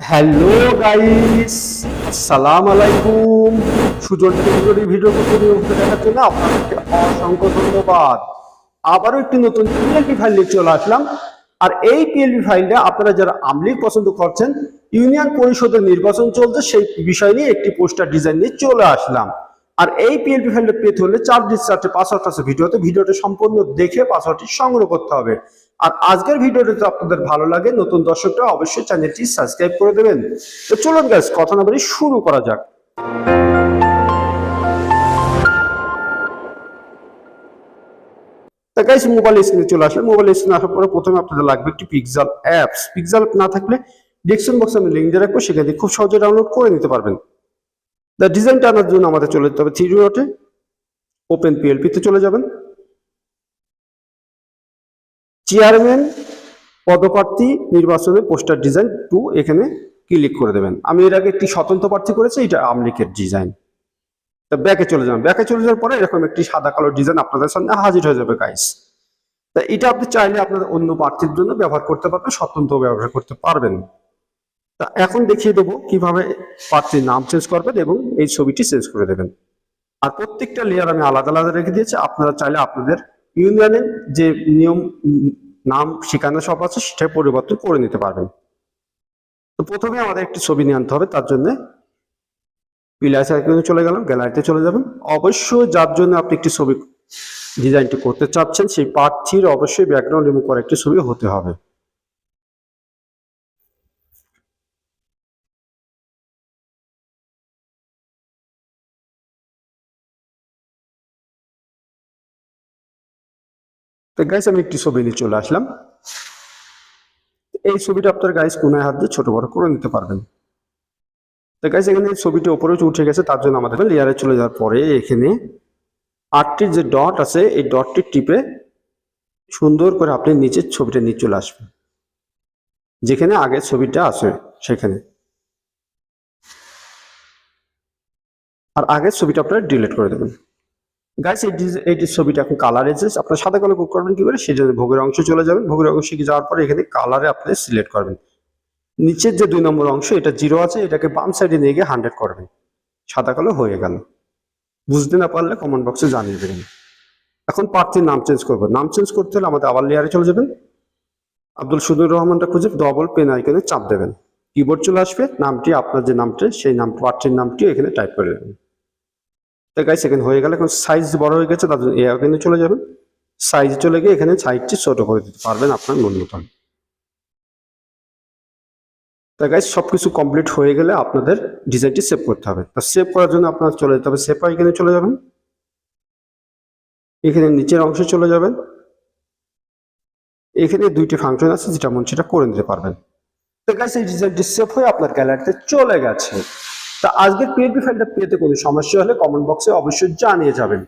Hello guys, আসসালামু আলাইকুম। Sujan technology video দেখার জন্য আপনাদেরকে অসংখ্য ধন্যবাদ। আবারও একটি নতুন পিএলপি ফাইল নিয়ে চলে আসলাম। আর এই পিএলপি ফাইলটা আপনারা যারা আমলিগ পছন্দ করছেন, ইউনিয়ন পরিষদের নির্বাচন চলছে, সেই বিষয় নিয়ে একটি পোস্টার ডিজাইন নিয়ে চলে আসলাম। আর এই পিএলপি ফাইলটা পেতে হলে 4 পাসওয়ার্ড আছে ভিডিওটা সম্পূর্ণ দেখে পাসওয়ার্ডটি সংগ্রহ করতে হবে। আর আজকের ভিডিওটা যদি আপনাদের ভালো লাগে, নতুন দর্শকরা অবশ্যই চ্যানেলটি সাবস্ক্রাইব করে দেবেন। তো চলুন গাইস, কথা না বলে শুরু করা যাক। তো গাইস, মোবাইল স্ক্রিনে চলে আসলে মোবাইল স্ক্রিনে আসার পরে প্রথমে আপনাদের লাগবে একটি পিক্সেল অ্যাপস। পিক্সেল না থাকলে ডেসক্রিপশন বক্সে আমি লিংক দিয়ে রাখবো, সেখান থেকে খুব সহজে ডাউনলোড করে নিতে পারবেন। দ্য ডিজাইনটা আনার জন্য আমাদের চলে যেতে হবে 3 ডটে, ওপেন পিএলপি তে চলে যাবেন। চেয়ারম্যান পদপ্রার্থী নির্বাচনের পোস্টার ডিজাইন 2 এখানে ক্লিক করে দেবেন। আমি এর আগে একটি স্বতন্ত্র প্রার্থী করেছি, এটা আমলিগের ডিজাইন। তা ব্যাকে চলে যাবেন। ব্যাকে চলে যাওয়ার পরে এরকম একটি সাদা কালো ডিজাইন আপনাদের সামনে হাজির হয়ে যাবে গাইস। তা এটা আপনি চাইলে আপনার অন্য প্রার্থীর জন্য ব্যবহার করতে পারবেন, স্বতন্ত্র ব্যবহার করতে পারবেন। তা এখন দেখিয়ে দেবো কিভাবে প্রার্থীর নাম চেঞ্জ করবেন এবং এই ছবিটি চেঞ্জ করে দেবেন। আর প্রত্যেকটা লেয়ার আমি আলাদা আলাদা রেখে দিয়েছি। আপনারা চাইলে আপনাদের ইউনিয়নের যে নিয়ম নাম ঠিকানা সব আছে সেটা পরিবর্তন করে নিতে পারবেন। তো প্রথমে আমাদের একটি ছবি নিয়ে আনতে হবে। তার জন্য প্লাস আইকনে চলে গেলাম, গ্যালারিতে চলে যাবেন। অবশ্যই যার জন্য আপনি একটি ছবি ডিজাইনটি করতে চাচ্ছেন সেই প্রার্থীর অবশ্যই ব্যাকগ্রাউন্ড রিমুভ করা একটি ছবি হতে হবে। তো গাইস, আমি একটি ছবি নিয়ে চলে আসলাম। এই ছবিটা আপনার গাইস কোনায় হাত দিয়ে ছোট বড় করে নিতে পারবেন। তো গাইস, এখানে ছবিটি উপরে উঠে গেছে, তার জন্য আমাদের লেয়ারে চলে যাওয়ার পরে এখানে 8টির যে ডট আছে এই ডটটি টিপে সুন্দর করে আপনি নিচের ছবিটা নিয়ে চলে আসবেন, যেখানে আগের ছবিটা আছে সেখানে। আর আগের ছবিটা আপনারা ডিলিট করে দেবেন। গাইস, এই ছবিটা এখন কালার এসেছে, আপনার সাদা কালো করবেন কি করে, সেই জন্য ভোগের অংশ চলে যাবেন। ভোগের অংশে যাওয়ার পরে এখানে কালারে আপনি সিলেক্ট করবেন। নিচের যে 2 নম্বর অংশ এটা 0 আছে, এটাকে বাম সাইডে নিয়ে গিয়ে 100 করবেন। সাদা কালো হয়ে গেল। বুঝতে না পারলে কমেন্ট বক্সে জানিয়ে দেবেন। এখন প্রার্থীর নাম চেঞ্জ করবো। নাম চেঞ্জ করতে হলে আমাদের আবার লেয়ারে চলে যাবেন। আব্দুল সুদুর রহমানটা খুঁজে ডবল পেন আইকনে চাপ দেবেন। কিবোর্ড চলে আসবে, নামটি আপনার যে নামটি সেই নাম প্রার্থীর নামটি এখানে টাইপ করে দেবেন। তো গাইস, সেকেন্ড হয়ে গেল। এখন সাইজ বড় হয়ে গেছে, তার জন্য এই আইকনে চলে যাবেন। সাইজ চলে গিয়ে এখানে সাইজটি ছোট করে দিতে পারবেন আপনার মন মতন। তা গাইস, সবকিছু কমপ্লিট হয়ে গেলে আপনাদের ডিজাইনটি সেভ করতে হবে। তা সেভ করার জন্য আপনার চলে যেতে হবে সেভ আইকনে চলে যাবেন। এখানে নিচের অংশে চলে যাবেন। এখানে 2টি ফাংশন আছে, যেটা মন সেটা করে নিতে পারবেন। তো গাইস, এই ডিজাইনটি সেভ হয়ে আপনার গ্যালারিতে চলে গেছে। তা আজকের পিএলপি ফাইলটা পেতে কোনো সমস্যা হলে কমেন্ট বক্সে অবশ্যই জানিয়ে যাবেন।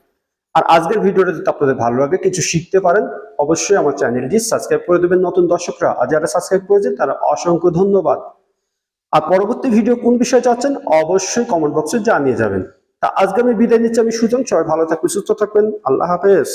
আর আজকের ভিডিওটা যদি আপনাদের ভালো লাগে, কিছু শিখতে পারেন, অবশ্যই আমার চ্যানেলটি সাবস্ক্রাইব করে দেবেন নতুন দর্শকরা। আর যারা সাবস্ক্রাইব করেছেন তারা অসংখ্য ধন্যবাদ। আর পরবর্তী ভিডিও কোন বিষয়ে চাচ্ছেন অবশ্যই কমেন্ট বক্সে জানিয়ে যাবেন। তা আজকে আমি বিদায় নিচ্ছি। আমি সুজন। সবাই ভালো থাকবেন, সুস্থ থাকবেন। আল্লাহ হাফেজ।